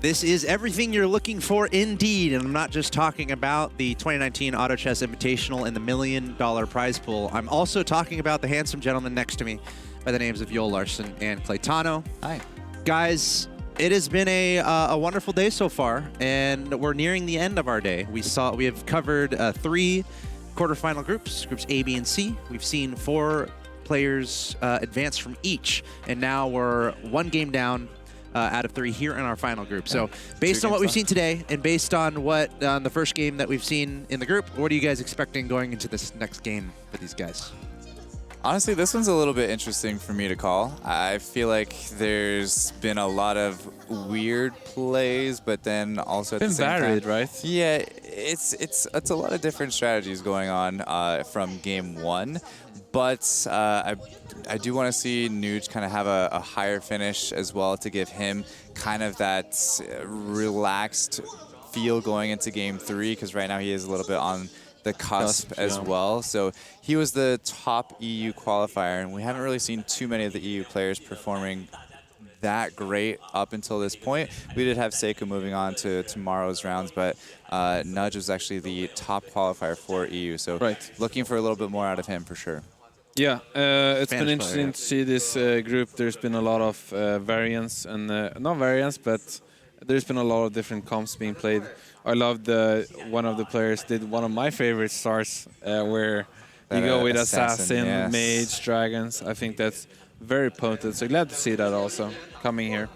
This is everything you're looking for indeed, and I'm not just talking about the 2019 Auto Chess Invitational and the $1 million prize pool. I'm also talking about the handsome gentleman next to me by the names of Joel Larson and Claytano. Hi. Guys, it has been a wonderful day so far, and we're nearing the end of our day. We have covered 3 quarterfinal groups, groups A, B, and C. We've seen 4 players advance from each, and now we're 1 game down out of 3 here in our final group. So based on what we've seen today and based on what the first game that we've seen in the group, what are you guys expecting going into this next game for these guys? Honestly, this one's a little bit interesting for me to call. I feel like there's been a lot of weird plays, but then also at the same varied, time, right? Yeah, it's a lot of different strategies going on from game 1. But I do want to see Nuge kind of have a higher finish as well to give him kind of that relaxed feel going into game 3, because right now he is a little bit on the cusp as well. So he was the top EU qualifier, and we haven't really seen too many of the EU players performing that great up until this point. We did have Seiko moving on to tomorrow's rounds, but Nudge was actually the top qualifier for EU. So looking for a little bit more out of him for sure. Yeah, it's been interesting to see this group. There's been a lot of variance, and not variance, but there's been a lot of different comps being played. I loved one of the players did one of my favorite starts where you go with assassin, mage, dragons. I think that's very potent. So glad to see that also coming here.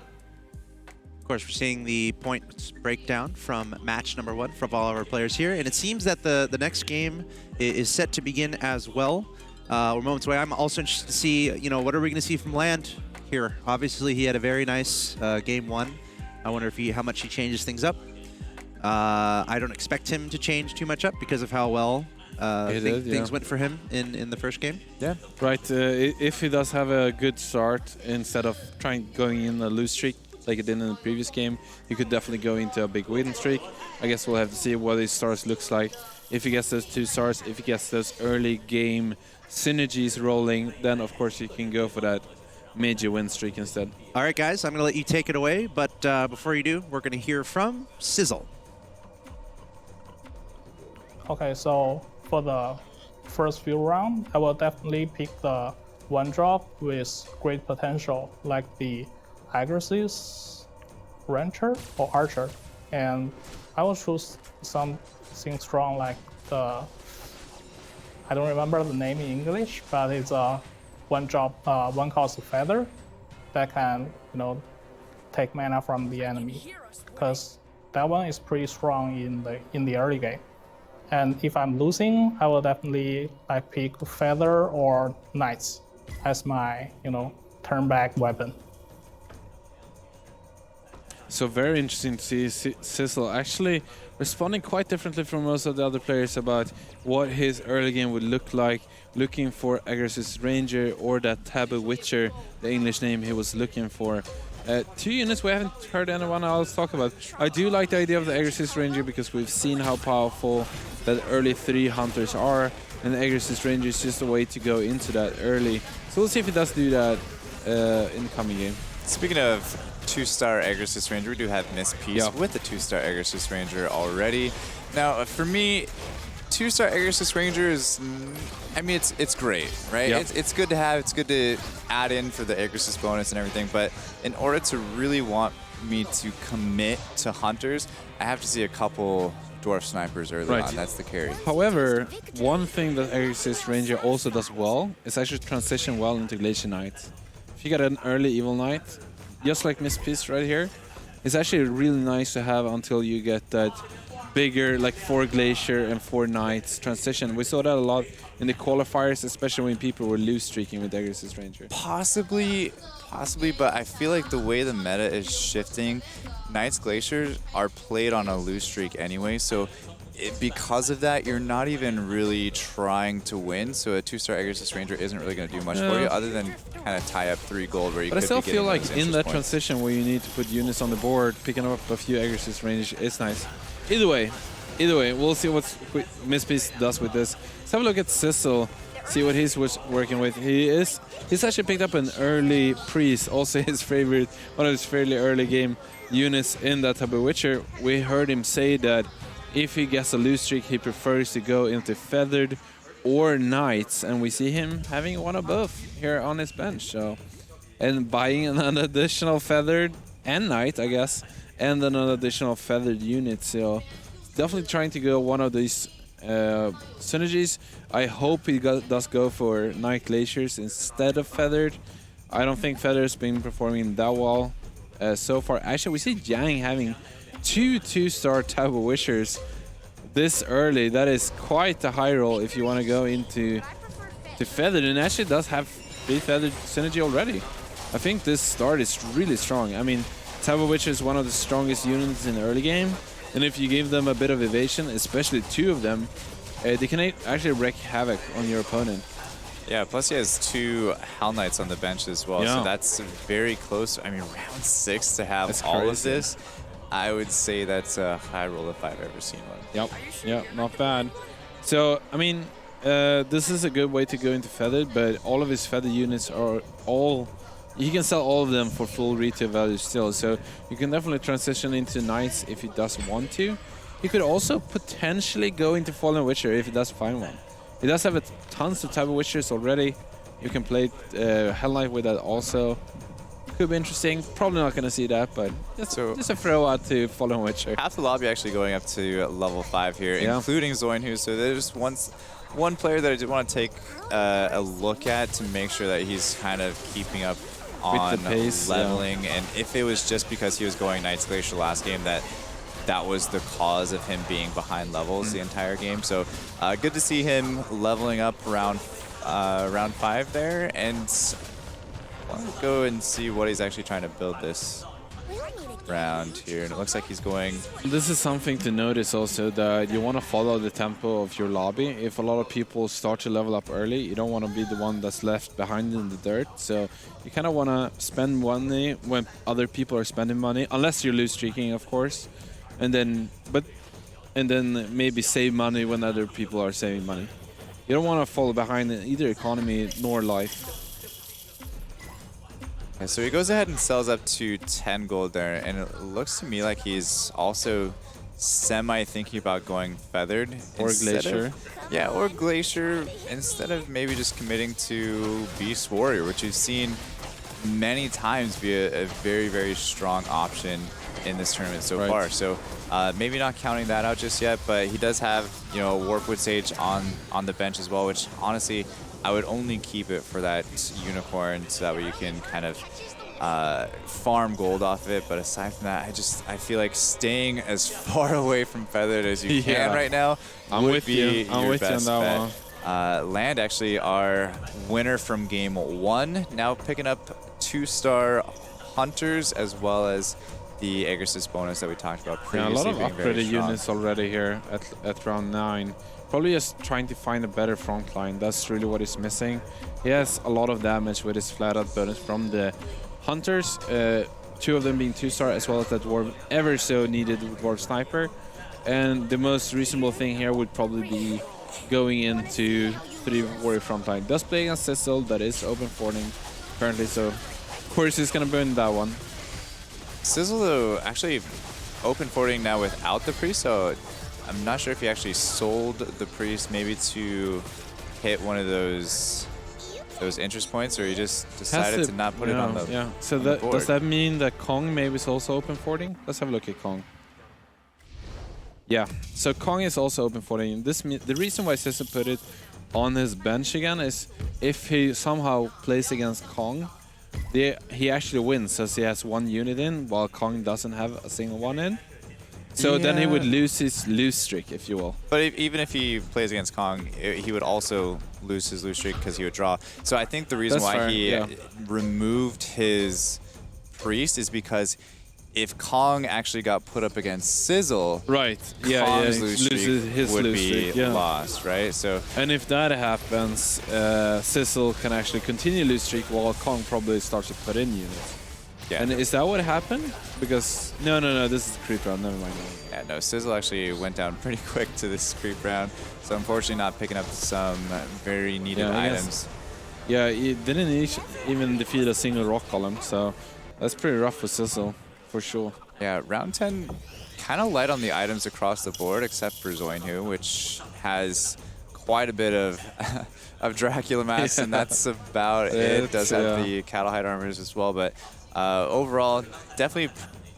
Of course, we're seeing the points breakdown from match number 1 from all of our players here, and it seems that the next game is set to begin as well. We're moments away. I'm also interested to see, what are we going to see from Land here? Obviously, he had a very nice game 1. I wonder if how much he changes things up. I don't expect him to change too much up because of how well things went for him in the first game. Yeah, right. If he does have a good start, instead of going in a lose streak like he did in the previous game, he could definitely go into a big win streak. I guess we'll have to see what his stars looks like. If he gets those 2 stars, if he gets those early game synergies rolling, then of course you can go for that major win streak instead. All right, guys, I'm going to let you take it away, but before you do, we're going to hear from Sizzle. Okay, so for the first few rounds, I will definitely pick the 1-drop with great potential, like the Aggressive Rancher or Archer. And I will choose something strong like the, I don't remember the name in English, but it's a 1-drop, 1-cost feather that can, take mana from the enemy, because that one is pretty strong in the early game. And if I'm losing, I will definitely pick feather or knights as my, turn back weapon. So very interesting to see Sizzle actually responding quite differently from most of the other players about what his early game would look like, looking for Aggressive Ranger or that Taboo Witcher, the English name he was looking for. 2 units we haven't heard anyone else talk about. I do like the idea of the Aggressive Ranger because we've seen how powerful that early 3 hunters are, and the Aggressive Ranger is just a way to go into that early. So we'll see if he does do that in the coming game. Speaking of 2-star Aggressive Ranger, we do have Miss Peace with the 2-star Aggressive Ranger already. Now, for me, 2-star Aggressive Ranger is, it's great, right? Yep. It's good to have, it's good to add in for the Aggressive bonus and everything, but in order to really want me to commit to hunters, I have to see a couple dwarf snipers early on. That's the carry. However, one thing that Aggressive Ranger also does well is actually transition well into Glacier Knight. If you get an early Evil Knight, just like Miss Peace right here, it's actually really nice to have until you get that bigger, like 4 Glacier and 4 Knights transition. We saw that a lot in the qualifiers, especially when people were loose streaking with Aggressive Ranger. Possibly, but I feel like the way the meta is shifting, Knights Glaciers are played on a loose streak anyway, so because of that, you're not even really trying to win, so a 2-star Aggressive Ranger isn't really going to do much for you other than kind of tie up 3 gold where you could be getting those But I still feel like in that points. transition where you need to put units on the board, picking up a few Aggressive Rangers is nice. Either way, we'll see what Miss Peace does with this. Let's have a look at Sizzle. see what he's working with. He's actually picked up an early priest, also his favorite, one of his fairly early game units in that type of Witcher. We heard him say that if he gets a lose streak, he prefers to go into feathered or knights, and we see him having one of both here on his bench. So, and buying an additional feathered and knight, I guess, and then an additional feathered unit. So definitely trying to go one of these synergies. I hope he does go for Night Glaciers instead of feathered. I don't think feathered's been performing that well so far. Actually, we see Yang having two-star type of Wishers this early. That is quite a high roll if you want to go into feathered, and actually does have 3 feathered synergy already. I think this start is really strong. I mean, Type of Witcher is one of the strongest units in the early game, and if you give them a bit of evasion, especially 2 of them, they can actually wreak havoc on your opponent. Yeah, plus he has 2 Hell Knights on the bench as well, so that's very close. I mean, round 6 to have that's all crazy. Of this, I would say that's a high roll if I've ever seen one. Yep, not bad. So, I mean, this is a good way to go into feathered, but all of his feathered units are all... You can sell all of them for full retail value still, so you can definitely transition into Knights if he does want to. He could also potentially go into Fallen Witcher if he does find one. He does have tons of Type of Witchers already. You can play Hell Knight with that also. Could be interesting. Probably not going to see that, but just a throw out to Fallen Witcher. Half the lobby actually going up to level 5 here, including Zoinhu. So there's one player that I did want to take a look at to make sure that he's kind of keeping up on with the pace, leveling. And if it was just because he was going Knight's Glacier last game, that was the cause of him being behind levels the entire game. So good to see him leveling up around round 5 there, and let's go and see what he's actually trying to build this round here. And it looks like he's going... This is something to notice also, that you want to follow the tempo of your lobby. If a lot of people start to level up early, you don't want to be the one that's left behind in the dirt. So you kind of want to spend money when other people are spending money, unless you're lose streaking, of course. And then maybe save money when other people are saving money. You don't want to fall behind in either economy nor life. Okay, so he goes ahead and sells up to 10 gold there, and it looks to me like he's also semi-thinking about going feathered. Or Glacier. Or Glacier, instead of maybe just committing to Beast Warrior, which we've seen many times be a very, very strong option in this tournament so far. So maybe not counting that out just yet, but he does have, Warpwood Sage on the bench as well, which honestly, I would only keep it for that unicorn so that way you can kind of farm gold off of it. But aside from that, I feel like staying as far away from feathered as you can right now would be your best bet. Land actually our winner from game 1, now picking up 2-star hunters as well as the Aegis bonus that we talked about previously. A lot of upgraded units already here at round 9. Probably just trying to find a better front line. That's really what he's missing. He has a lot of damage with his flat out bonus from the hunters, 2 of them being 2-star, as well as that dwarf ever so needed dwarf sniper. And the most reasonable thing here would probably be going into 3 warrior front line. Does play against Sizzle, that is open forting currently, so of course he's gonna burn that one. Sizzle though actually open forting now without the priest, so I'm not sure if he actually sold the priest maybe to hit one of those interest points, or he just decided to not put it on the So does that mean that Kong maybe is also open forting? Let's have a look at Kong. Yeah, so Kong is also open forting. The reason why Sizzle put it on his bench again is if he somehow plays against Kong, he actually wins as he has 1 unit in, while Kong doesn't have a single one in. So then he would lose his lose streak, if you will. But even if he plays against Kong, he would also lose his lose streak because he would draw. So I think the reason why he removed his priest is because if Kong actually got put up against Sizzle, Kong's lose streak would be lost, right? So, and if that happens, Sizzle can actually continue lose streak while Kong probably starts to put in units. Yeah. And is that what happened? Because no, this is the creep round. Never mind. Yeah, no, Sizzle actually went down pretty quick to this creep round, so unfortunately not picking up some very needed items. Yeah, he didn't even defeat a single rock column, so that's pretty rough for Sizzle, for sure. Yeah, round 10, kind of light on the items across the board, except for Zoinhu, which has quite a bit of of Dracula mass, and that's about it. Does have the cattle hide armors as well, but overall, definitely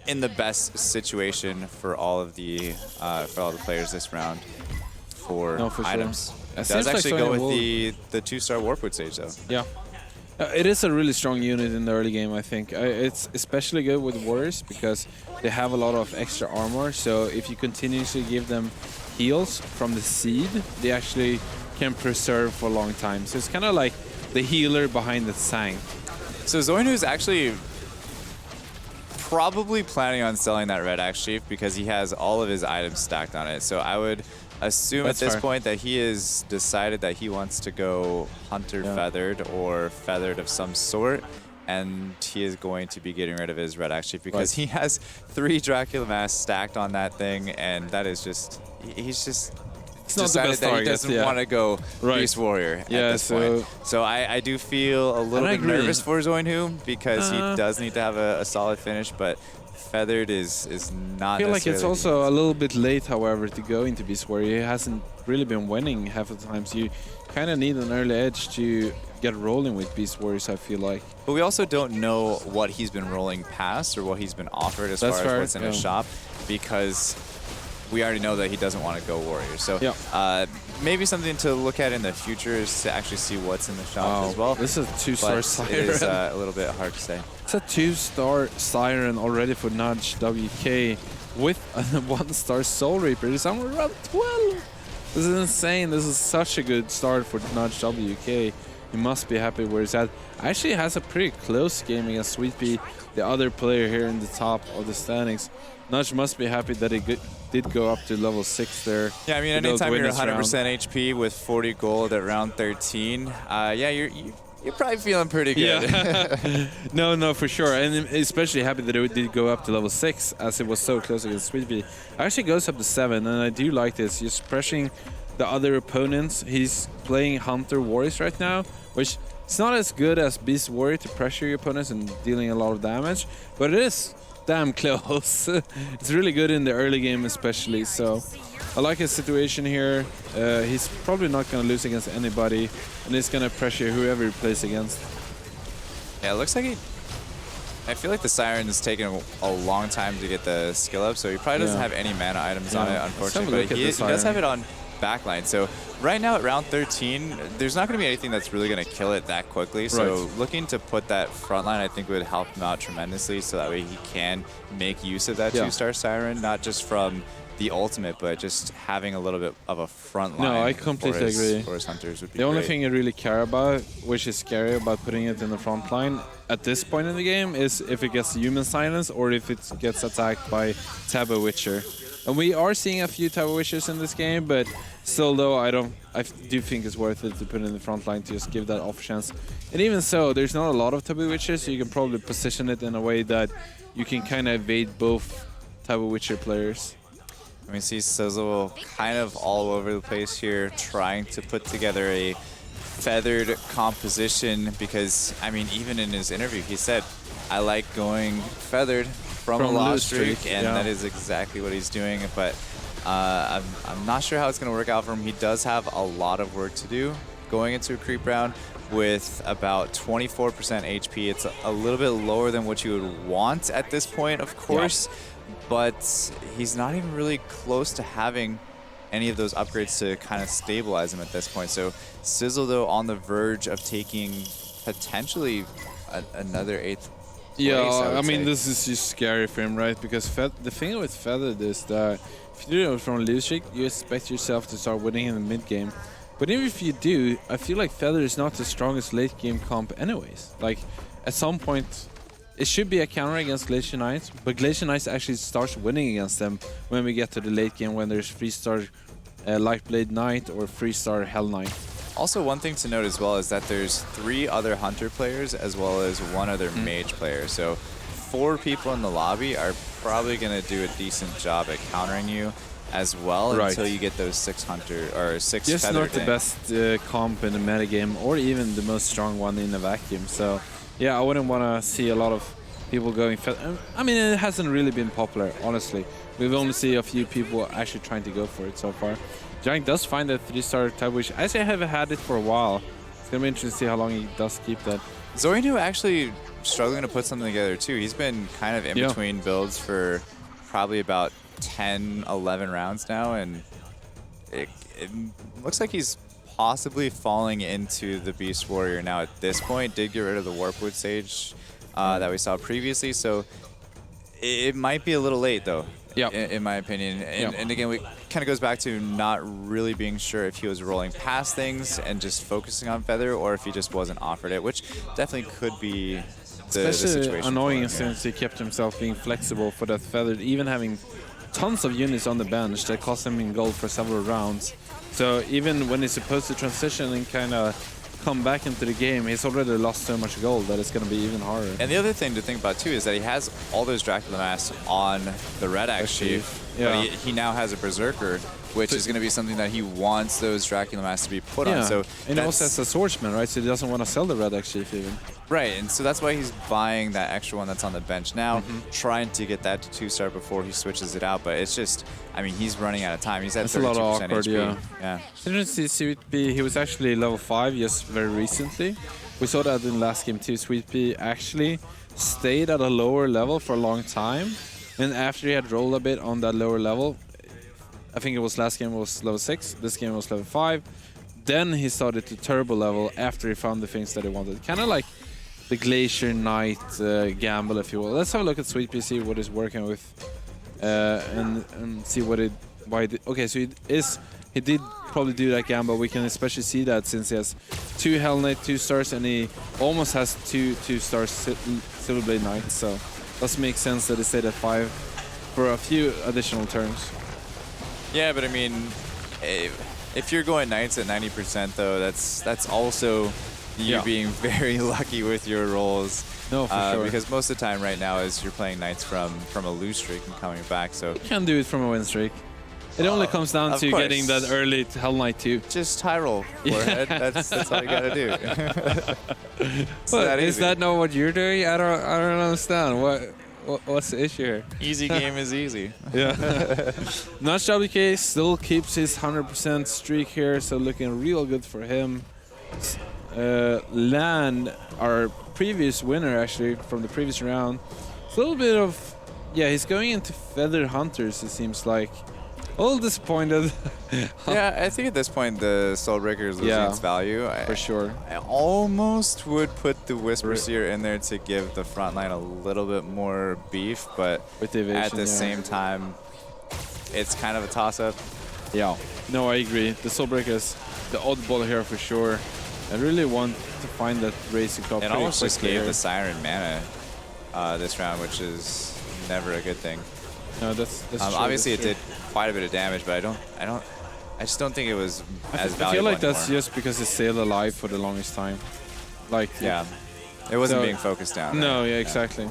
in the best situation for all of the players this round for items. Sure. It does actually go with the 2-star Warpwood stage, though. Yeah. It is a really strong unit in the early game, I think. It's especially good with Warriors because they have a lot of extra armor, so if you continuously give them heals from the seed, they actually can preserve for a long time. So it's kind of like the healer behind the tank. So Zoinhu is actually probably planning on selling that red axe chief because he has all of his items stacked on it. So I would assume at this point that he has decided that he wants to go hunter feathered or feathered of some sort, and he is going to be getting rid of his red axe chief because he has 3 Dracula mass stacked on that thing, and that is just he's just decided that he doesn't want to go Beast Warrior at this point. So I do feel a little bit nervous for Zoinhu because he does need to have a solid finish, but feathered is not. I feel like it's also a little bit late, however, to go into Beast Warrior. He hasn't really been winning half of the time, so you kind of need an early edge to get rolling with Beast Warriors, I feel like. But we also don't know what he's been rolling past or what he's been offered as far as what's in his shop, because we already know that he doesn't want to go Warrior. So maybe something to look at in the future is to actually see what's in the shop as well. This is a 2-star Siren. It is a little bit hard to say. It's a 2-star Siren already for Nudge WK with a 1-star Soul Reaper. He's on around 12. This is insane. This is such a good start for Nudge WK. He must be happy where he's at. Actually has a pretty close game against Sweet Pea, the other player here in the top of the standings. Nudge must be happy that he did go up to level 6 there. Yeah, I mean, anytime you're 100% HP with 40 gold at round 13, yeah, you're probably feeling pretty good. Yeah. no, for sure. And especially happy that it did go up to level 6 as it was so close against Sweet Pea. Actually goes up to 7, and I do like this. He's pressuring the other opponents. He's playing Hunter Warriors right now, which it's not as good as Beast Warrior to pressure your opponents and dealing a lot of damage, but it is damn close. It's really good in the early game especially, so I like his situation here. He's probably not going to lose against anybody, and he's going to pressure whoever he plays against. Yeah, it looks like I feel like the Siren is taking a long time to get the skill up, so he probably doesn't have any mana items on it, unfortunately, but he does have it on backline. So right now at round 13, there's not going to be anything that's really going to kill it that quickly. So looking to put that front line, I think, would help him out tremendously, so that way he can make use of that 2-star Siren, not just from the ultimate, but just having a little bit of a front line. No, I completely agree. For his hunters would be the only thing I really care about, which is scary about putting it in the front line at this point in the game, is if it gets human silence or if it gets attacked by Taboo Witcher. And we are seeing a few Taboo Witchers in this game, but still, though, I do think it's worth it to put it in the front line to just give that off chance. And even so, there's not a lot of Taboo Witchers, so you can probably position it in a way that you can kind of evade both Taboo Witcher players. We see Sizzle kind of all over the place here, trying to put together a feathered composition because, I mean, even in his interview, he said, I like going feathered from a loss streak, and that is exactly what he's doing. But I'm not sure how it's going to work out for him. He does have a lot of work to do going into a creep round with about 24% HP. It's a little bit lower than what you would want at this point, of course, but he's not even really close to having any of those upgrades to kind of stabilize him at this point. So Sizzle, though, on the verge of taking potentially another 8th Yeah, I mean, this is just scary for him, right? Because the thing with Feathered is that if you do it from a lose streak, you expect yourself to start winning in the mid game. But even if you do, I feel like Feather is not the strongest late game comp anyways. Like, at some point, it should be a counter against Glacier Knights, but Glacier Knights actually starts winning against them when we get to the late game, when there's 3-star Lightblade Knight or 3-star Hell Knight. Also, one thing to note as well is that there's 3 other Hunter players as well as 1 other Mage player. So 4 people in the lobby are probably going to do a decent job at countering you as well until you get those 6 hunter or 6 just feather not the best comp in the metagame or even the most strong one in a vacuum. So yeah, I wouldn't want to see a lot of people going feather. I mean, it hasn't really been popular, honestly. We've only seen a few people actually trying to go for it so far. Giant does find that 3-star type, which I actually have had it for a while. It's going to be interesting to see how long he does keep that. Zorinu actually struggling to put something together too. He's been kind of in between builds for probably about 10, 11 rounds now, and it looks like he's possibly falling into the Beast Warrior now at this point. Did get rid of the Warpwood Sage that we saw previously, so it might be a little late though. Yeah, in my opinion. And again, it kind of goes back to not really being sure if he was rolling past things and just focusing on Feather, or if he just wasn't offered it, which definitely could be the situation. Annoying since he kept himself being flexible for that Feather, even having tons of units on the bench that cost him in gold for several rounds. So even when he's supposed to transition and kind of come back into the game, he's already lost so much gold that it's going to be even harder. And the other thing to think about too is that he has all those Dracula masks on the Red Axe Chief, but he now has a Berserker, which is going to be something that he wants those Dracula masks to be put on. So and he also has a swordsman, right? So he doesn't want to sell the Red Axe Chief even. Right, and so that's why he's buying that extra one that's on the bench now, trying to get that to 2-star before he switches it out. But it's just, I mean, he's running out of time. He's at 32% a lot of awkward, HP. Yeah. Interesting to see Sweet Pea. He was actually level 5 just very recently. We saw that in the last game too. Sweet Pea actually stayed at a lower level for a long time. And after he had rolled a bit on that lower level, I think it was last game was level 6, this game was level 5. Then he started to turbo level after he found the things that he wanted. Kind of like the Glacier Knight gamble, if you will. Let's have a look at Sweet Pea, see what he's working with, and see what it. Why? Okay, so he did probably do that gamble. We can especially see that since he has 2 Hell Knight 2-stars and he almost has 2-star Silverblade Knights. So does make sense that he stayed at 5 for a few additional turns. Yeah, but I mean, if you're going Knights at 90% though, that's also you being very lucky with your rolls. No, for sure. Because most of the time right now is you're playing Knights from a lose streak and coming back. So you can do it from a win streak. It only comes down to getting that early Hell Knight 2. Just high roll forehead. That's all you gotta do. Is that not what you're doing? I don't understand. What's the issue here? Easy game is easy. Yeah. Notch WK still keeps his 100% streak here, so looking real good for him. Lan, our previous winner actually from the previous round, a little bit of, he's going into Feather Hunters, it seems like. A little disappointed. Yeah, I think at this point the Soulbreaker is losing its value. For sure. I almost would put the Whisper Seer in there to give the front line a little bit more beef, but with the evasion, at the same time, it's kind of a toss-up. Yeah, no, I agree. The Soulbreaker is the oddball here for sure. I really want to find that Racing Club. It almost just gave the Siren mana this round, which is never a good thing. No, that's true. Obviously, it did quite a bit of damage, but I just don't think it was as valuable. I feel like that's anymore. just because it stayed alive for the longest time. Like it wasn't being focused down. No, yeah, exactly.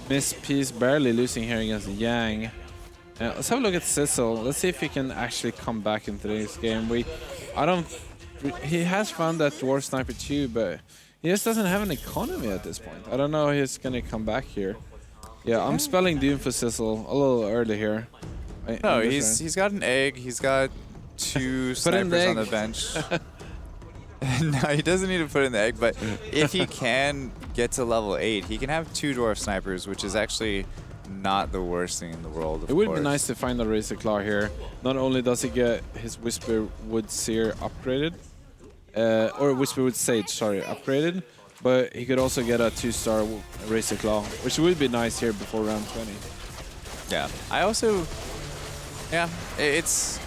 Miss Peace barely losing here against Yang. Let's have a look at Sizzle. Let's see if he can actually come back in today's game. He has found that Dwarf Sniper too, but he just doesn't have an economy at this point. I don't know how he's gonna come back here. Yeah, I'm spelling Doom for Sizzle a little early here. No, he's got an egg. He's got 2 snipers on the bench. No, he doesn't need to put in the egg, but if he can get to level 8, he can have 2 Dwarf Snipers, which is actually not the worst thing in the world, It would be nice to find a Razor Claw here. Not only does he get his Whisperwood Seer upgraded, or Whisperwood Sage, sorry, upgraded, but he could also get a 2-star Razor Claw, which would be nice here before round 20. Yeah, I also, it's,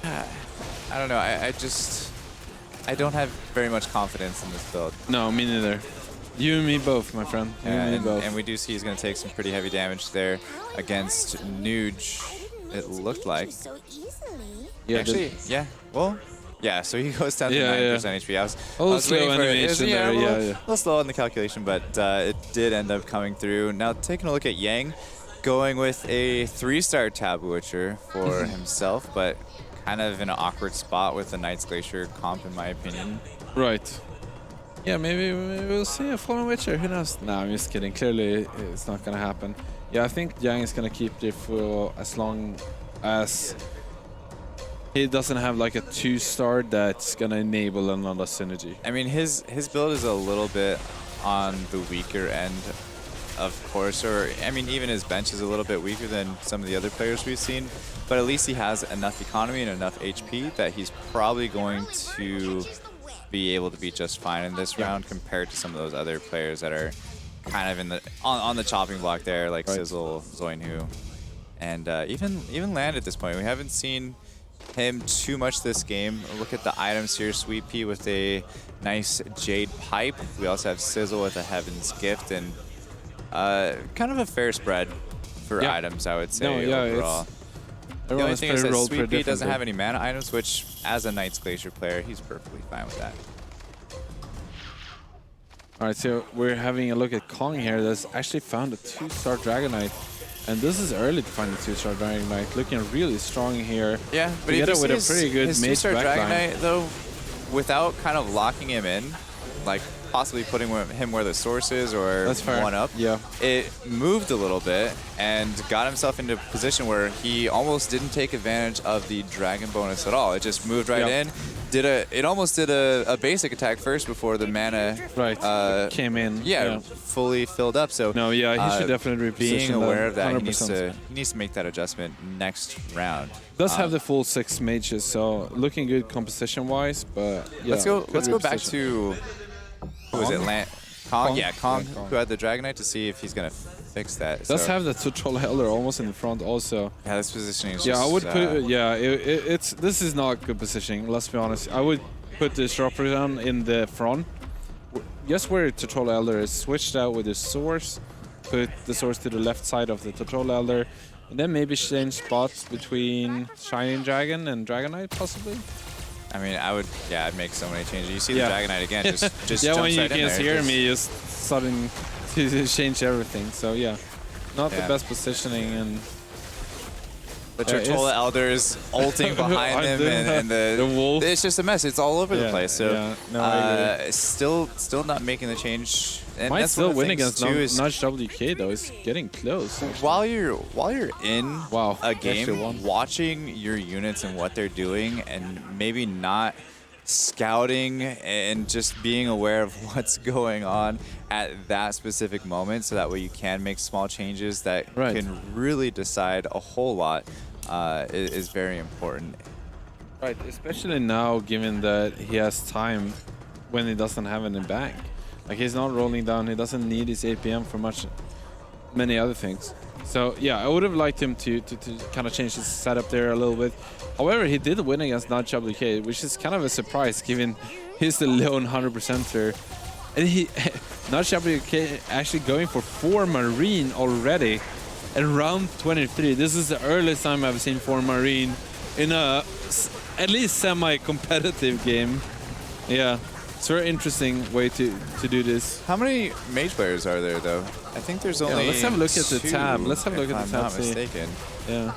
I don't know, I don't have very much confidence in this build. No, me neither. You and me both, my friend. You and me both. And we do see he's going to take some pretty heavy damage there against Nuge, it looked like. So easily. Yeah, actually, well, Yeah, so he goes down to Yeah, 9% HP. I was slow waiting for it. animation Yeah, there, a little, yeah. little slow on the calculation, but it did end up coming through. Now taking a look at Yang, going with a 3-star Taboo Witcher for himself, but kind of in an awkward spot with the Knight's Glacier comp, in my opinion. Right. Yeah, maybe we'll see a Fallen Witcher. Who knows? No, I'm just kidding. Clearly, it's not gonna happen. Yeah, I think Yang is gonna keep it for as long as he doesn't have like a 2-star that's gonna enable another synergy. I mean, his build is a little bit on the weaker end, of course, or I mean, even his bench is a little bit weaker than some of the other players we've seen, but at least he has enough economy and enough HP that he's probably going to be able to be just fine in this round compared to some of those other players that are kind of in the on the chopping block there, like Sizzle, Zoinhu, and even Land at this point. We haven't seen him too much this game. Look at the items here. Sweet Pea with a nice Jade Pipe. We also have Sizzle with a Heaven's Gift, and kind of a fair spread for items, I would say, overall. The only thing is that Sweet Pea doesn't have any mana items, which, as a Knight's Glacier player, he's perfectly fine with that. All right, so we're having a look at Kong here. That's actually found a 2-star Dragon Knight. And this is early to find a 2-star Dragon Knight, looking really strong here. Yeah, but together with a pretty good his mage 2-star Dragon backline. Knight, though, without kind of locking him in, like possibly putting him where the source is or That's fair. one up, Yeah. it moved a little bit and got himself into a position where he almost didn't take advantage of the Dragon bonus at all. It just moved right in. It almost did a basic attack first before the mana came in. fully filled up. So no, he should definitely reposition being aware of that, 100%. he needs to make that adjustment next round. Does have the full 6 mages, so looking good composition wise, but yeah. Let's go back to who was it? Kong? Yeah, Kong, Kong. who had the Dragon Knight, to see if he's gonna fix that. Does have the Tutorial Elder almost in the front also. Yeah, this positioning is Yeah, just, I would put this is not good positioning, let's be honest. I would put the Disruptor down in the front. Just where Tutorial Elder is, switched out with the source, put the source to the left side of the Tutorial Elder, and then maybe change spots between Shining Dragon and Dragon Knight possibly. I mean, I'd make so many changes. You see the Dragon Knight again, just yeah, jumps when you right in can there. hear me, just starting to change everything. So yeah, not the best positioning, and the Tutorial Elder is ulting behind him, and the wolf. It's just a mess. It's all over the place. So I agree. still not making the change. And Might that's still one of the win things, against too, is Nudge WK though. It's getting close. while you're in Wow, a actually game, won. watching your units and what they're doing, and maybe not scouting and just being aware of what's going on at that specific moment, so that way you can make small changes that can really decide a whole lot, is very important. Right, especially now, given that he has time when he doesn't have any bank. Like, he's not rolling down, he doesn't need his APM for many other things. So yeah, I would have liked him to kind of change his setup there a little bit. However, he did win against Nudge WK, which is kind of a surprise given he's the lone 100%er. And Nudge WK actually going for 4 Marine already in round 23. This is the earliest time I've seen 4 Marine in a at least semi-competitive game. Yeah. It's a very interesting way to do this. How many mage players are there, though? I think there's only let's have a look at the 2, tab. Let's have a look at the tab. If I'm not mistaken. Yeah.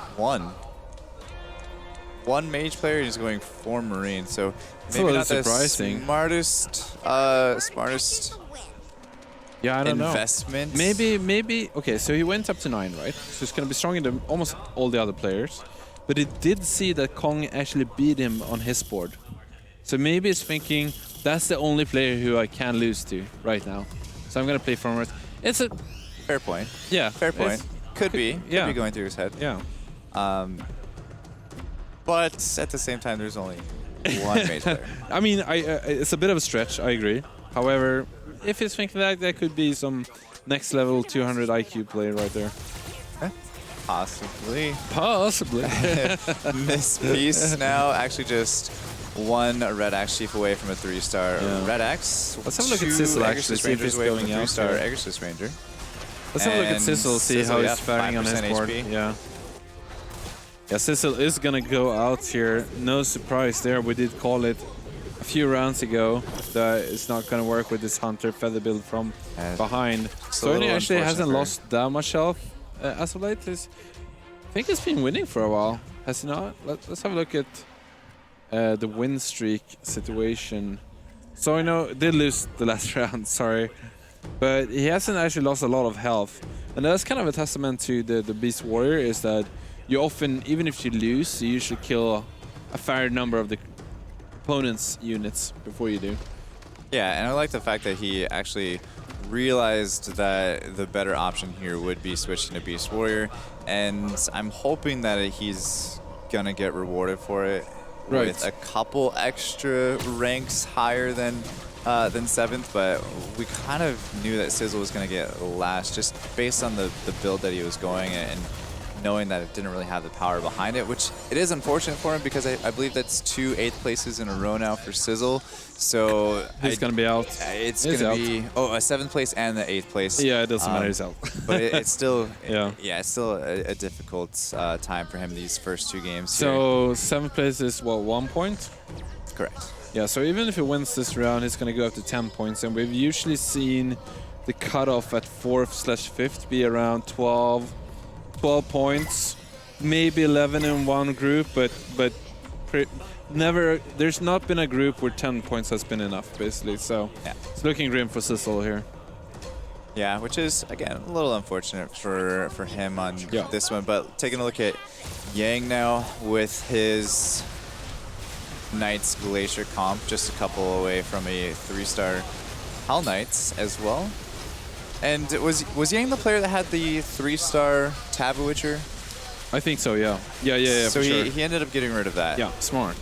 One mage player is going 4 marine, so That's maybe a not little the surprising. smartest Yeah, I don't investment. know. Maybe. Okay, so he went up to 9, right? So he's gonna be stronger than almost all the other players. But he did see that Kong actually beat him on his board. So maybe he's thinking, that's the only player who I can lose to right now. So I'm gonna play forward. It's a fair point. Yeah, fair point. Could be going through his head. Yeah. But at the same time, there's only one mage player. I mean, it's a bit of a stretch. I agree. However, if he's thinking that, there could be some next level 200 IQ player right there. Possibly. Possibly. Miss Peace now actually just one Red Axe Chief away from a 3-star Red Axe. Let's have a look at Sizzle actually, see if he's going out. 3-star Exorcist Ranger. Let's have a look at Sizzle, see how he's faring on his board. HP. Yeah. Yeah, Sizzle is gonna go out here. No surprise there. We did call it a few rounds ago that it's not gonna work with this Hunter feather build from behind. Sony actually hasn't lost that much health as of late. I think he's been winning for a while. Has he not? Let's have a look at the win streak situation. So I know did lose the last round, sorry. But he hasn't actually lost a lot of health. And that's kind of a testament to the Beast Warrior, is that you often, even if you lose, you usually kill a fair number of the opponent's units before you do. Yeah, and I like the fact that he actually realized that the better option here would be switching to Beast Warrior, and I'm hoping that he's gonna get rewarded for it with a couple extra ranks higher than 7th, but we kind of knew that Sizzle was gonna get last just based on the build that he was going and knowing that it didn't really have the power behind it, which it is unfortunate for him because I believe that's 2 8th places in a row now for Sizzle. So he's going to be out. It's going to be a 7th place and the 8th place. Yeah, it doesn't matter. He's out. But it's still it's still a difficult time for him these first 2 games. So 7th place is what, 1 point? Correct. Yeah. So even if he wins this round, he's going to go up to 10 points, and we've usually seen the cutoff at 4th/5th be around 12 points, maybe 11 in one group, but never. There's not been a group where 10 points has been enough, basically. So it's looking grim for Sizzle here. Yeah, which is again a little unfortunate for him on this one. But taking a look at Yang now with his Knights Glacier comp, just a couple away from a 3-star Hell Knights as well. And was Yang the player that had the 3-star Taboo Witcher? I think so, yeah. Yeah, so for sure. he ended up getting rid of that. Yeah, smart.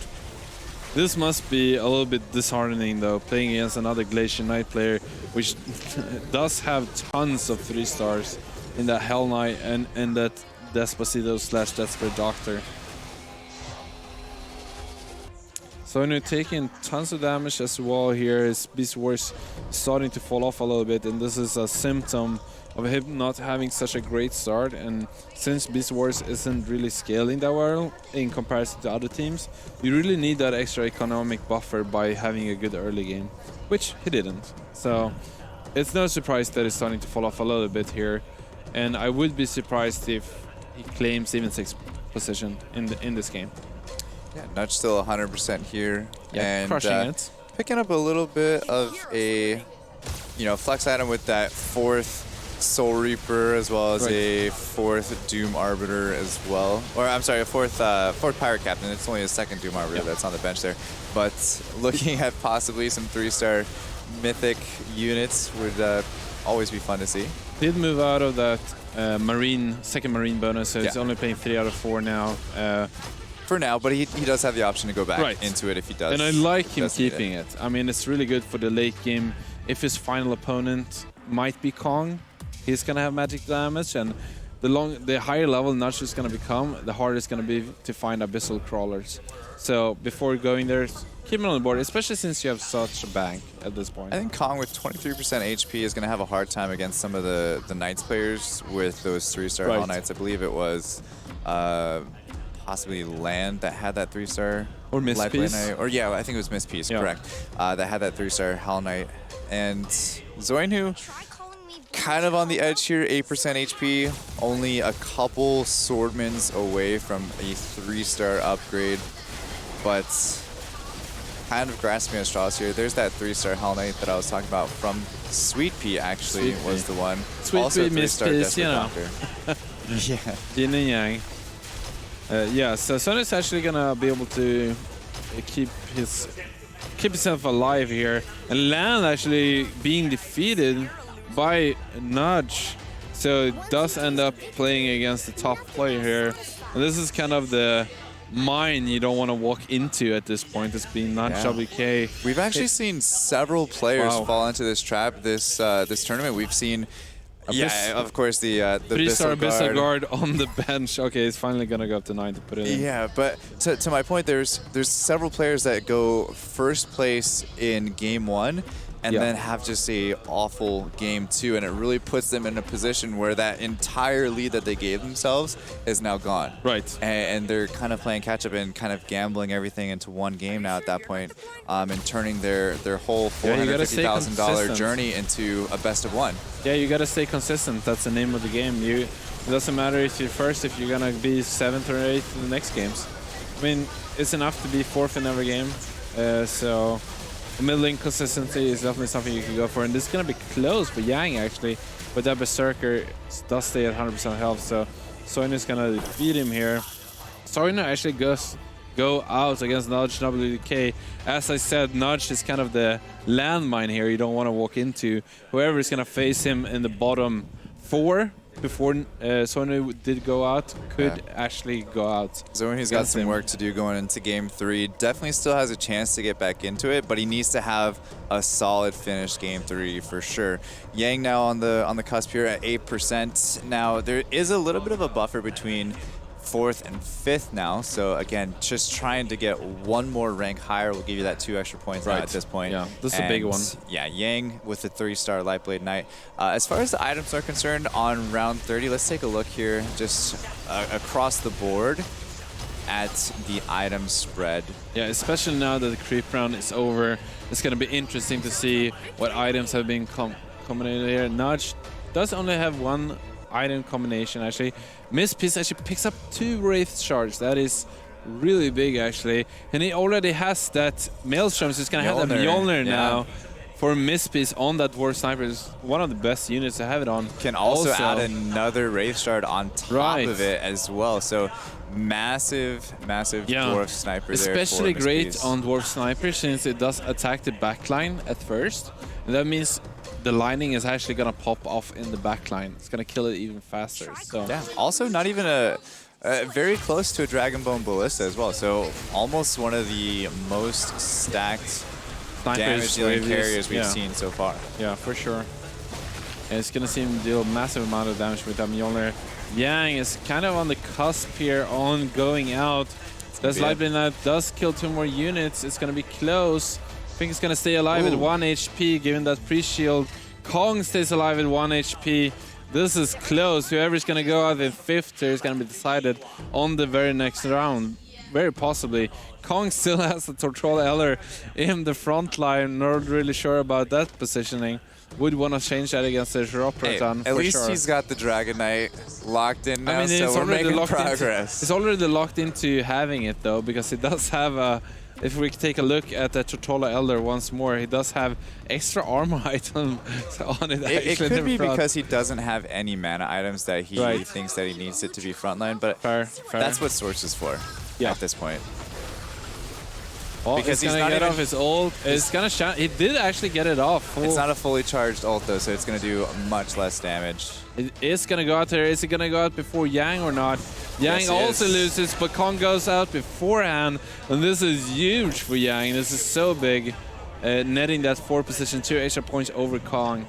This must be a little bit disheartening, though, playing against another Glacier Knight player, which does have tons of 3-stars in that Hell Knight and that Despacito/Desperate Doctor. So you're taking tons of damage as well here. His Beast Wars starting to fall off a little bit, and this is a symptom of him not having such a great start. And since Beast Wars isn't really scaling that well in comparison to other teams, you really need that extra economic buffer by having a good early game, which he didn't. So it's no surprise that he's starting to fall off a little bit here, and I would be surprised if he claims even 6th position in this game. Yeah, Nudge still 100% here, and crushing it. Picking up a little bit of a, flex item with that 4th Soul Reaper as well as a 4th Doom Arbiter as well. Or I'm sorry, a 4th Pirate Captain. It's only a 2nd Doom Arbiter that's on the bench there. But looking at possibly some 3-star Mythic units would always be fun to see. Did move out of that second Marine bonus, so he's only playing 3 out of 4 now. For now, but he does have the option to go back into it if he does. And I like him keeping it. I mean, it's really good for the late game. If his final opponent might be Kong, he's going to have magic damage, and the higher level Nudge is going to become, the harder it's going to be to find Abyssal Crawlers. So before going there, keep him on the board, especially since you have such a bank at this point. I think Kong with 23% HP is going to have a hard time against some of the Knights players with those 3-star Hell Knights. I believe it was possibly Land that had that 3-star. Or Mistpiece. Or yeah, I think it was Mistpiece, correct. That had that 3-star Hell Knight. And Zoinhu, kind of on the edge here, 8% HP, only a couple Swordmans away from a 3-star upgrade, but kind of grasping at straws here. There's that 3-star Hell Knight that I was talking about from Sweet Pea, actually, was the one. Sweet also Pea, Mistpiece, Doctor. Yeah. Yin and Yang. So Sony's actually gonna be able to keep himself alive here, and Land actually being defeated by Nudge, so it does end up playing against the top player here. And this is kind of the mine you don't want to walk into at this point, as being Nudge WK. We've actually seen several players fall into this trap this tournament. We've seen. Of course, the 3-star Abyssal Guard on the bench. Okay, he's finally gonna go up to 9 to put it in. Yeah, but to my point, there's several players that go first place in game 1 and then have just a awful game 2, and it really puts them in a position where that entire lead that they gave themselves is now gone. Right. And they're kind of playing catch up and kind of gambling everything into one game now at that point, and turning their whole $450,000 journey into a best of 1. Yeah, you gotta stay consistent. That's the name of the game. It doesn't matter if you're first, if you're gonna be 7th or 8th in the next games. I mean, it's enough to be 4th in every game. So middling consistency is definitely something you can go for. And this is gonna be close for Yang actually, but that Berserker does stay at 100% health. So Soinu's gonna beat him here. Soinu actually go out against Nudge WDK. As I said, Nudge is kind of the landmine here you don't want to walk into. Whoever is going to face him in the bottom 4 before Soinu did go out could actually go out. So he's got some work to do going into game 3. Definitely still has a chance to get back into it, but he needs to have a solid finish game 3 for sure. Yang now on the cusp here at 8%. Now there is a little bit of a buffer between 4th and 5th now, so again, just trying to get one more rank higher will give you that 2 extra points now at this point. Yeah, this is a big one. Yeah, Yang with the 3-star Lightblade Knight. As far as the items are concerned on round 30, let's take a look here just across the board at the item spread. Yeah, especially now that the creep round is over, it's going to be interesting to see what items have been combined here. Nudge does only have one item combination actually. Miss Piece actually picks up 2 Wraith Shards. That is really big actually. And he already has that Maelstrom, so he's gonna have that Mjolnir now for Miss Piece on that Dwarf Sniper. Is one of the best units to have it on. Can also add another Wraith Shard on top of it as well. So massive Dwarf Sniper there. Especially great on Dwarf Sniper since it does attack the backline at first. And that means the lining is actually gonna pop off in the backline. It's gonna kill it even faster. So yeah, also not even very close to a Dragonbone Ballista as well. So almost one of the most stacked damage dealing carriers we've seen so far. Yeah, for sure. And it's gonna see him deal a massive amount of damage with that Mjolnir. Yang is kind of on the cusp here on going out. That Lightblade Knight does kill 2 more units. It's gonna be close. I think it's gonna stay alive at 1 HP, given that pre-shield. Kong stays alive at 1 HP. This is close. Whoever's gonna go out in 5th here is gonna be decided on the very next round. Very possibly. Kong still has the Tortroll Eller in the front line. Not really sure about that positioning. Would want to change that against the Shiropratan. At least he's got the Dragon Knight locked in now, so we're making progress. It's already locked into having it though, because it does have a. If we take a look at the Tortola Elder once more, he does have extra armor item on it. It could be because he doesn't have any mana items that he thinks that he needs it to be frontline, but that's what Source is for at this point. Well, because he's gonna get off his ult. It's gonna shine. He did actually get it off. It's not a fully charged ult though, so it's gonna do much less damage. It is gonna go out there. Is it gonna go out before Yang or not? Yang also loses, but Kong goes out beforehand, and this is huge for Yang. This is so big, netting that 4th position, 2 extra points over Kong.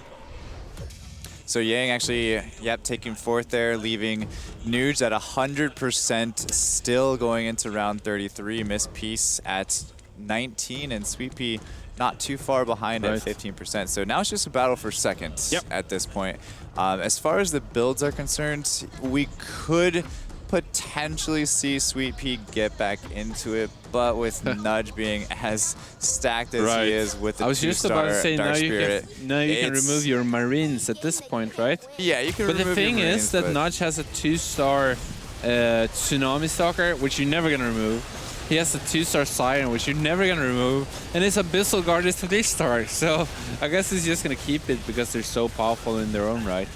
So Yang actually, taking 4th there, leaving Nuge at 100%, still going into round 33. Miss Piece at 19, and Sweet Pea not too far behind at 15%. So now it's just a battle for 2nd at this point. As far as the builds are concerned, we could potentially see Sweet Pea get back into it, but with Nudge being as stacked as he is with the 2-star Dark Spirit. I was just about to say, now you can remove your Marines at this point, right? Yeah, you can remove your Marines. But the thing is that Nudge has a 2-star Tsunami Stalker, which you're never going to remove. He has a 2-star Siren, which you're never going to remove. And his Abyssal Guard is 3-star. So I guess he's just going to keep it because they're so powerful in their own right.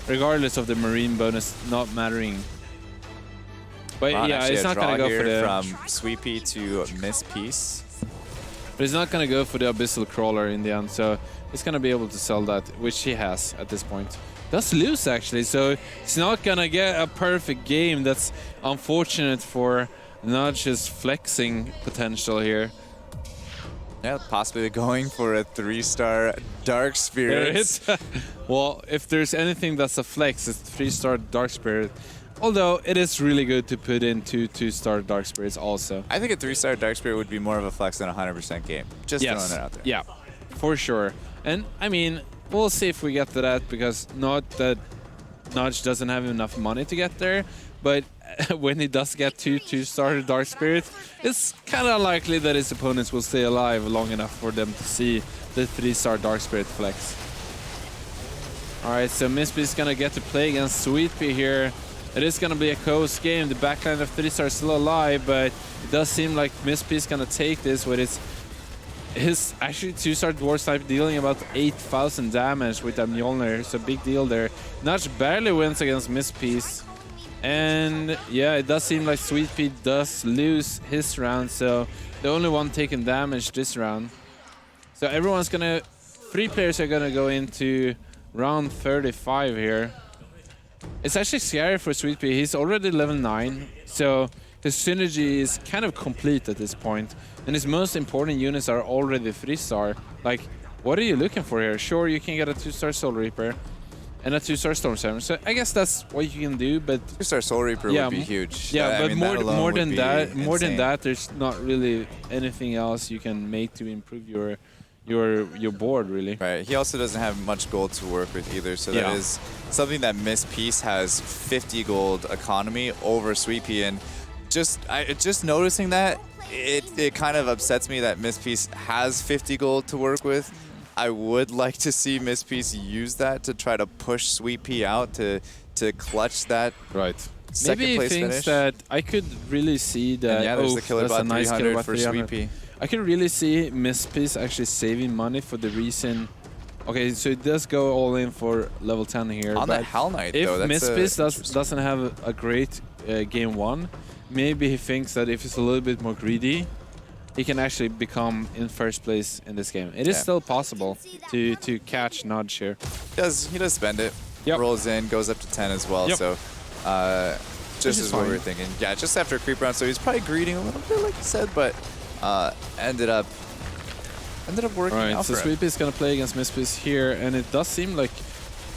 Regardless of the Marine bonus not mattering. But yeah, it's not going to go for the... from Sweet Pea to Miss Piece. But he's not going to go for the Abyssal Crawler in the end. So he's going to be able to sell that, which he has at this point. Does lose, actually. So he's not going to get a perfect game. That's unfortunate for Nudge's flexing potential here. Yeah, possibly going for a 3-star Dark Spirit. Well, if there's anything that's a flex, it's 3-star Dark Spirit. Although it is really good to put in 2-star Dark Spirits also. I think a 3-star Dark Spirit would be more of a flex than a 100% game. Just throwing that out there. Yeah, for sure. And I mean, we'll see if we get to that, because not that Nudge doesn't have enough money to get there, but when he does get two-star Dark Spirit, it's kind of unlikely that his opponents will stay alive long enough for them to see the 3-star Dark Spirit flex. Alright, so Mispy is gonna get to play against Sweetpea here. It is gonna be a close game. The backline of 3-star is still alive, but it does seem like Mispy is gonna take this with his actually 2-star Dwarf Snipe dealing about 8,000 damage with that Mjolnir, so big deal there. Nudge barely wins against Mispy. And yeah, it does seem like Sweetpea does lose his round, so the only one taking damage this round. So everyone's gonna, 3 players are gonna go into round 35 here. It's actually scary for Sweetpea. He's already level 9, so his synergy is kind of complete at this point. And his most important units are already 3-star. Like, what are you looking for here? Sure, you can get a 2-star Soul Reaper and a 2-star Storm Samurai. So I guess that's what you can do, but 2-star Soul Reaper would be huge. Yeah, but more than that, there's not really anything else you can make to improve your board, really. Right. He also doesn't have much gold to work with either, so that is something that Miss Peace has 50 gold economy over Sweetpea, and just noticing that, it kind of upsets me that Miss Peace has 50 gold to work with. I would like to see Miss Peace use that to try to push Sweetpea out to clutch that second Maybe place he thinks finish. that I could really see that. And yeah, there's the killer that's a bot nice 300 killer bot for 300. Sweetpea. I can really see Miss Peace actually saving money for the reason. Okay, so it does go all in for level 10 here. On but the Hell Knight, if though, that's Miss Peace doesn't have a great game 1, maybe he thinks that if he's a little bit more greedy, he can actually become in first place in this game. It is still possible to catch Nudge here. He does spend it. Rolls in, goes up to 10 as well. So just as what we were thinking. Yeah, just after a creep round. So he's probably greeding a little bit, like you said, but ended up working out so for him. Sweetpea is gonna play against Mispis here, and it does seem like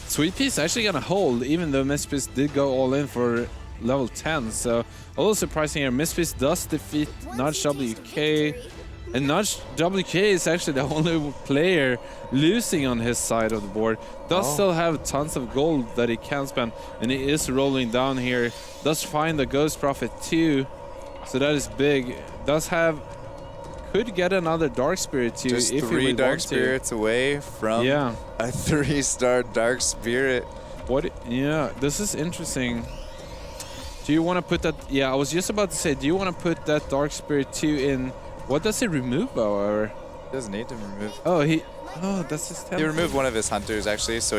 Sweetpea is actually gonna hold, even though Mispis did go all in for level 10. So a little surprising here. Mispis does defeat Nudge WK, and Nudge WK is actually the only player losing on his side of the board. Does still have tons of gold that he can spend, and he is rolling down here. Does find the Ghost Prophet too, so that is big. Could get another Dark Spirit too. Just if 3 he Dark wants to. Spirits away from a 3-star Dark Spirit. Yeah, this is interesting. Do you want to put that? Yeah, I was just about to say, do you want to put that Dark Spirit 2 in? What does it remove, however? He doesn't need to remove. Oh, that's his 10th. He removed one of his hunters, actually, so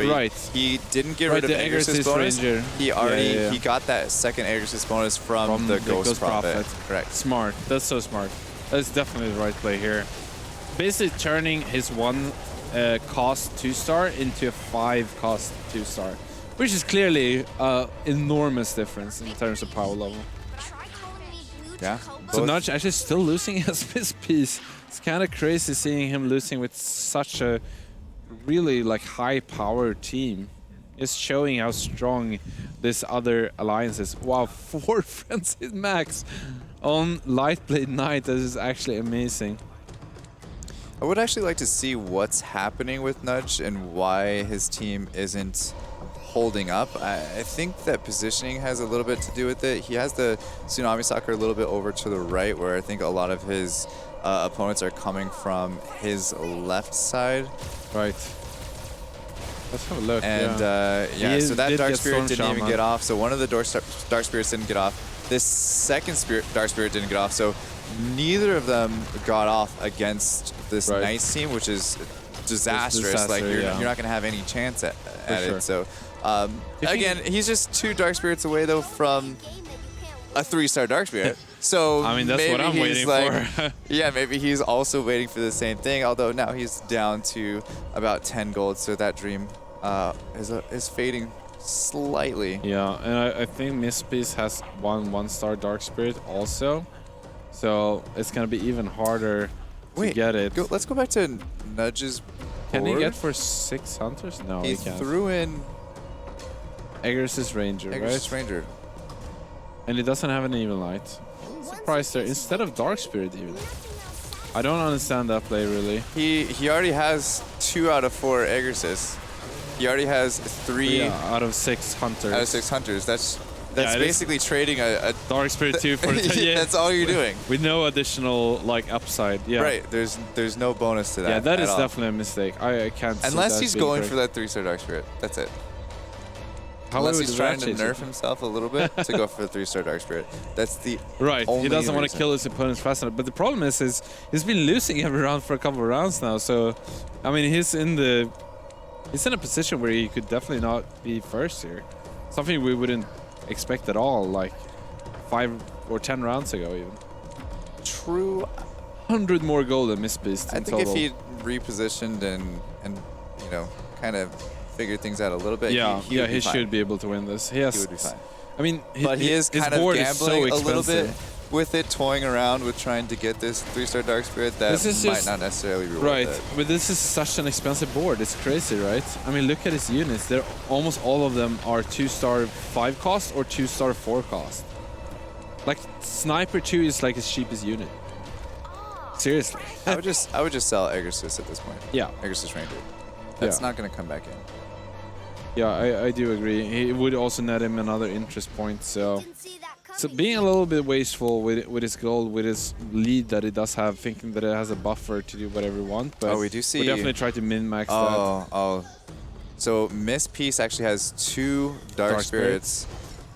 he didn't get rid of the Aegis' bonus. Ranger. He got that second Aegis bonus from the Ghost Prophet. Correct. Smart. That's so smart. That's definitely the right play here. Basically turning his 1 cost 2-star into a 5 cost 2-star, which is clearly enormous difference in terms of power level. Yeah. So Nudge actually still losing his piece. It's kind of crazy seeing him losing with such a really high power team. It's showing how strong this other alliance is. Wow, 4 friends in max on Lightblade Knight. This is actually amazing. I would actually like to see what's happening with Nudge and why his team isn't holding up. I think that positioning has a little bit to do with it. He has the Tsunami Soccer a little bit over to the right, where I think a lot of his opponents are coming from his left side. Right. Let's have a look. And so that Dark Spirit didn't even get off. So one of the Dark Spirits didn't get off. This second Dark Spirit didn't get off. So neither of them got off against this Knight's team, which is disastrous. Like you're not going to have any chance at it. So again, he's just 2 Dark Spirits away though from a 3-star Dark Spirit. So I mean, that's what I'm waiting for. Yeah, maybe he's also waiting for the same thing. Although now he's down to about 10 gold, so that dream is fading slightly. Yeah, and I think Mispis has 1-star Dark Spirit also, so it's gonna be even harder to get it. Let's go back to Nudge's Can board. he get for 6 hunters? No, he can't. He threw in Aegis' Ranger, Aegis' Ranger. And he doesn't have an Evil Light. Surprised there. Instead of Dark Spirit even. I don't understand that play, really. He already has 2 out of 4 egg assists. He already has 3 Yeah, out of 6 hunters. out of 6 hunters. That's Yeah, it is. basically trading a Dark Spirit 2 for the yeah. That's all you're doing. With no additional like upside. Yeah. Right. There's no bonus to that. Yeah, that at is all. definitely a mistake. I can't see Unless that he's being going correct. for that 3-star Dark Spirit. That's it. How Unless would he's the trying to Rat Chaser? nerf himself a little bit to go for the 3-star Dark Spirit. That's the Right, only he doesn't want to reason. kill his opponents fast enough. But the problem is he's been losing every round for a couple of rounds now. So, I mean, he's in a position where he could definitely not be first here. Something we wouldn't expect at all, like 5 or 10 rounds ago even. True. 100 more gold than Miss Beast I in think total. if he repositioned and you know kind of figured things out a little bit, yeah, he would be fine. should be able to win this. He has. He would be fine. I mean, But he is his kind of board gambling is so a little bit expensive. with it, toying around with trying to get this 3-star Dark Spirit that This is might just- not necessarily reward Right, that. but this is such an expensive board. It's crazy, right? I mean, look at his units. They're almost all of them are 2-star 5 cost or 2-star 4 cost. Like Sniper 2 is like his cheapest unit. Seriously. I would just sell Egersis at this point. Yeah. Egersis Ranger. That's Yeah. not going to come back in. Yeah, I do agree. It would also net him another interest point. So being a little bit wasteful with his gold, with his lead that it does have, thinking that it has a buffer to do whatever we want. But Oh, we do see- we definitely try to min-max that. Oh. So Miss Peace actually has 2 Dark Dark Spirits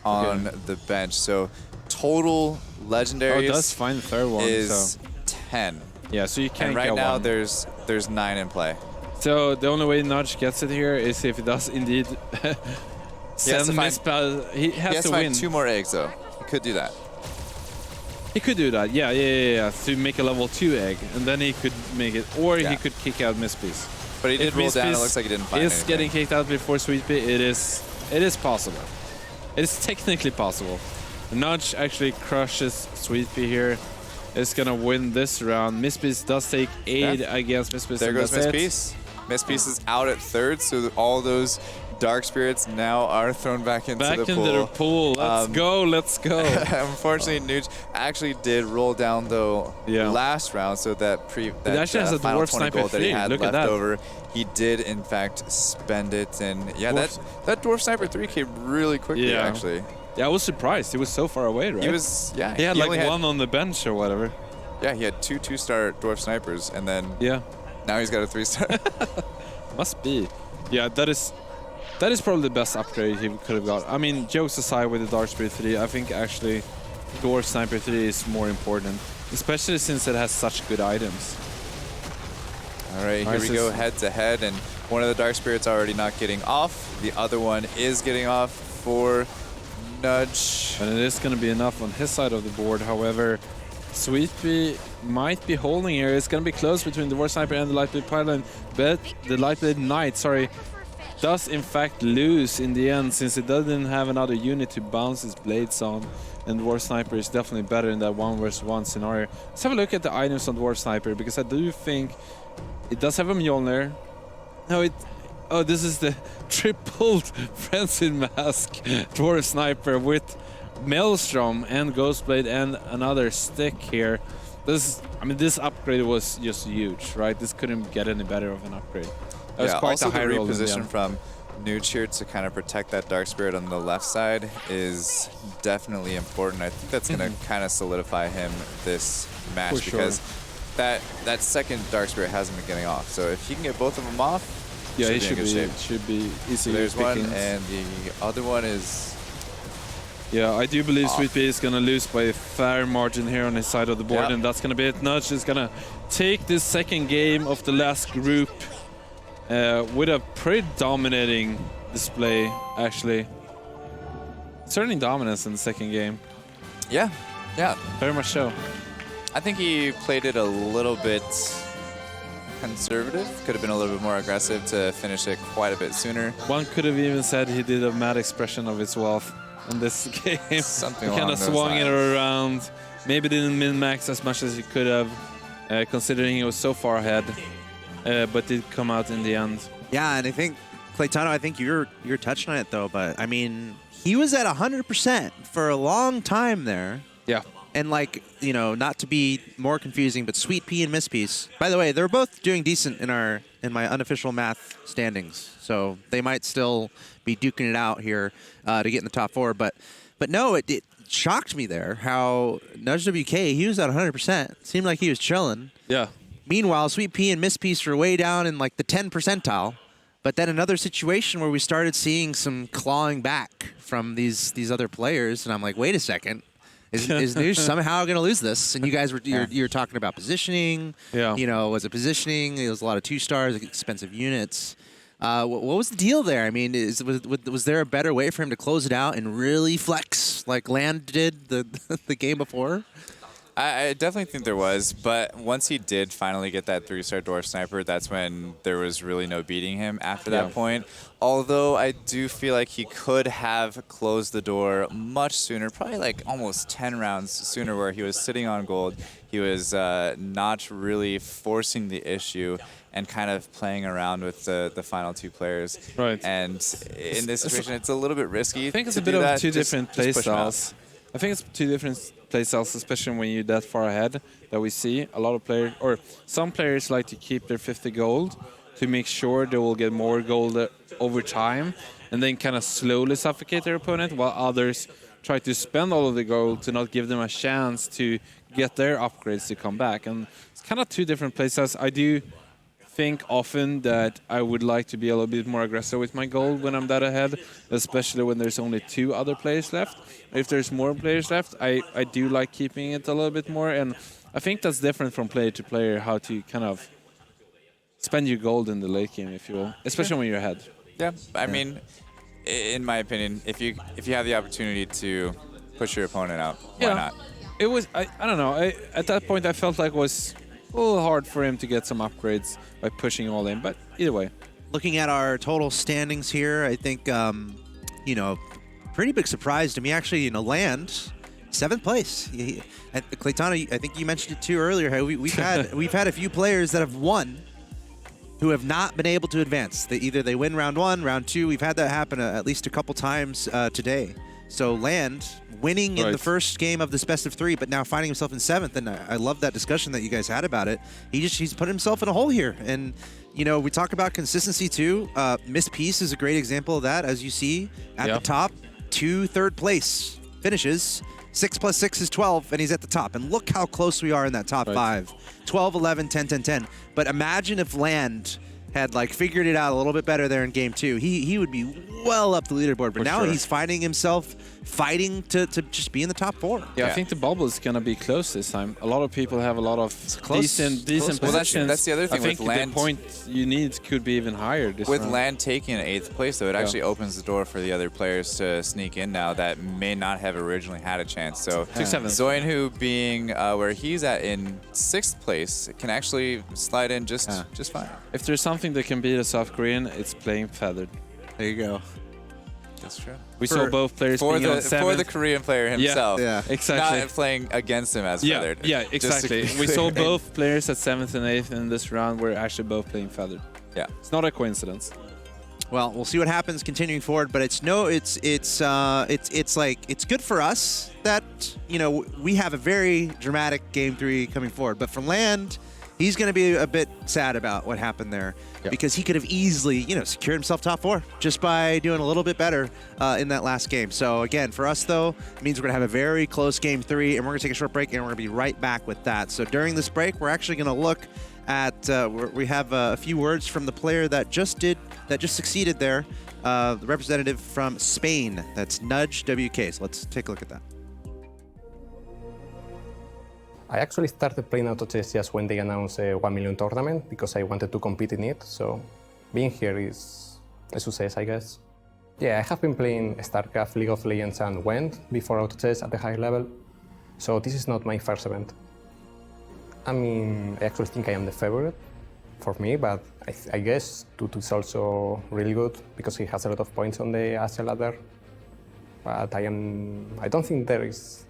on Okay. the bench. So total Oh, legendaries that's fine. The third one. is So. 10. Yeah, so you can't And right get now one. there's 9 in play. So the only way Nudge gets it here is if he does indeed send to find- misspell. He has He has to to win. find 2 more eggs though. He could do that. He could do that. Yeah. To make a level 2 egg, and then he could make it, or Yeah. he could kick out Miss Peace. But he did If roll Miss down. It Peace looks like he didn't find is anything. getting kicked out before Sweet Pea. It is possible. It is technically possible. Nudge actually crushes Sweet Pea here. It's gonna win this round. Miss Peace does take 8 against Miss Peace. There and goes that's Miss it. Peace. Miss Peace is out at 3rd, so all those Dark Spirits now are thrown back into Back the pool. into the pool. Let's go. Let's go. Unfortunately, Nuge actually did roll down though Yeah. last round, so that actually has a final Dwarf 20 Sniper gold that he 3. had Look at left that. over, he did in fact spend it, and yeah, Dwarf- that Dwarf Sniper 3 came really quickly Yeah. actually. Yeah, I was surprised. He was so far away, right? He was He had he like only one on the bench or whatever. Yeah, he had 2 2-star Dwarf Snipers, and then Yeah, now he's got a 3-star. must be. Yeah, that is probably the best upgrade he could have got. I mean, jokes aside with the Dark Spirit 3, I think actually Dwarf Sniper 3 is more important, especially since it has such good items. All right, here Nice we go is- head to head, and one of the Dark Spirits already not getting off. The other one is getting off for Nudge. And it is going to be enough on his side of the board. However, Sweet Pea might be holding here. It's going to be close between the Dwarf Sniper and the Lightblade Pylon, but the Lightblade Knight, does in fact lose in the end, since it doesn't have another unit to bounce its blades on. And Dwarf Sniper is definitely better in that 1 versus 1 scenario. Let's have a look at the items on Dwarf Sniper, because I do think it does have a Mjolnir. No, oh, this is the tripled Frenzied Mask Dwarf Sniper with Maelstrom and Ghostblade and another stick here. This upgrade was just huge, right? This couldn't get any better of an upgrade. That was quite also a high the roll in the reposition end. from Nuge here to kind of protect that Dark Spirit on the left side is definitely important. I think that's going to kind of solidify him this match, For sure. because that second Dark Spirit hasn't been getting off. So if he can get both of them off, Yeah, he in good shape. should be So easily there's one, pickings. and the other one is Yeah, I do believe off. Sweet Pea is going to lose by a fair margin here on his side of the board, Yep. and that's going to be it. Nudge is going to take this second game of the last group with a pretty dominating display, actually. Certainly dominance in the second game. yeah. Very much so. I think he played it a little bit conservative. Could have been a little bit more aggressive to finish it quite a bit sooner. One could have even said he did a mad expression of his wealth in this game. Something He kind along of those swung it lines. around. Maybe didn't min-max as much as he could have, considering he was so far ahead, but did come out in the end. Yeah, and I think, Claytano, I think you're touching on it, though. But, I mean, he was at 100% for a long time there. Yeah. And like, you know, not to be more confusing, but Sweet Pea and Miss Piece. By the way, they're both doing decent in my unofficial math standings, so they might still be duking it out here to get in the top 4. But no, it shocked me there how Nudge WK, he was at 100%. Seemed like he was chilling. Yeah. Meanwhile, Sweet Pea and Miss Piece were way down in like the 10 percentile. But then another situation where we started seeing some clawing back from these other players, and I'm like, wait a second, is Nuge somehow going to lose this? And you guys were you're talking about positioning. Yeah. You know, was it positioning? It was a lot of 2-stars, expensive units. What was the deal there? I mean, was there a better way for him to close it out and really flex like Land did the game before? I definitely think there was, but once he did finally get that 3-star Dwarf Sniper, that's when there was really no beating him after that point. Although I do feel like he could have closed the door much sooner, probably like almost 10 rounds sooner, where he was sitting on gold. He was not really forcing the issue and kind of playing around with the final 2 players. Right. And in this situation, it's a little bit risky. I think it's to a bit do of that. two Just different push him out. playstyles. I think it's 2 different playstyles, especially when you're that far ahead, that we see a lot of players, or some players like to keep their 50 gold to make sure they will get more gold over time and then kind of slowly suffocate their opponent, while others try to spend all of the gold to not give them a chance to get their upgrades to come back. And it's kind of 2 different playstyles. I do think often that I would like to be a little bit more aggressive with my gold when I'm that ahead, especially when there's only 2 other players left. If there's more players left, I do like keeping it a little bit more, and I think that's different from player to player, how to kind of spend your gold in the late game, if you will, especially when you're ahead. Yeah, I mean, in my opinion, if you have the opportunity to push your opponent out, why not? It was, I don't know, at that point I felt like it was a little hard for him to get some upgrades by pushing all in, but either way. Looking at our total standings here, I think, you know, pretty big surprise to me, actually, you know, Land, 7th place. Claytana, I think you mentioned it too earlier. How we've had a few players that have won who have not been able to advance. Either they win round 1, round 2. We've had that happen at least a couple times today. So Land winning in the first game of this best of 3, but now finding himself in 7th, and I love that discussion that you guys had about it. He's put himself in a hole here, and you know, we talk about consistency too. Miss Peace is a great example of that, as you see at the top. 2 third place finishes. 6 plus 6 is 12, and he's at the top. And look how close we are in that top 5. 12, 11, 10, 10, 10. But imagine if Land had like figured it out a little bit better there in game 2. He would be well up the leaderboard, but now he's finding himself fighting to just be in the top 4. Yeah, I think the bubble is going to be close this time. A lot of people have a lot of decent positions. Well, that's the other thing. I think with Land, the point you need could be even higher this with round. Land taking 8th place, though, it actually opens the door for the other players to sneak in now that may not have originally had a chance. So Zoinhu being where he's at in 6th place can actually slide in just fine. If there's something that can beat a South Korean, it's playing feathered. There you go. That's true. We saw both players being on 7th. For the Korean player himself. Yeah, exactly. Not playing against him as feathered. Yeah, exactly. We saw both players at 7th and 8th in this round were actually both playing feathered. Yeah. It's not a coincidence. Well, we'll see what happens continuing forward, but it's like it's good for us that, you know, we have a very dramatic game 3 coming forward. But for Land, he's going to be a bit sad about what happened there because he could have easily, you know, secured himself top 4 just by doing a little bit better in that last game. So again, for us though, it means we're going to have a very close game 3, and we're going to take a short break, and we're going to be right back with that. So during this break, we're actually going to look at we have a few words from the player that just succeeded there, the representative from Spain. That's Nudge WK. So let's take a look at that. I actually started playing Auto Chess just when they announced a 1 million tournament because I wanted to compete in it, so being here is a success, I guess. Yeah, I have been playing StarCraft, League of Legends and Went before Auto Chess at the high level, so this is not my first event. I mean, I actually think I am the favorite for me, but I guess Tutu is also really good because he has a lot of points on the Asia ladder, but I don't think there is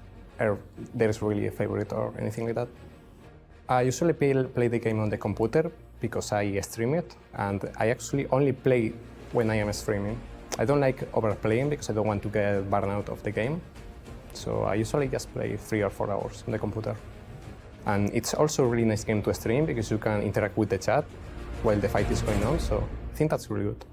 really a favorite or anything like that. I usually play the game on the computer because I stream it, and I actually only play when I am streaming. I don't like overplaying because I don't want to get burned out of the game. So I usually just play 3 or 4 hours on the computer. And it's also a really nice game to stream because you can interact with the chat while the fight is going on, so I think that's really good.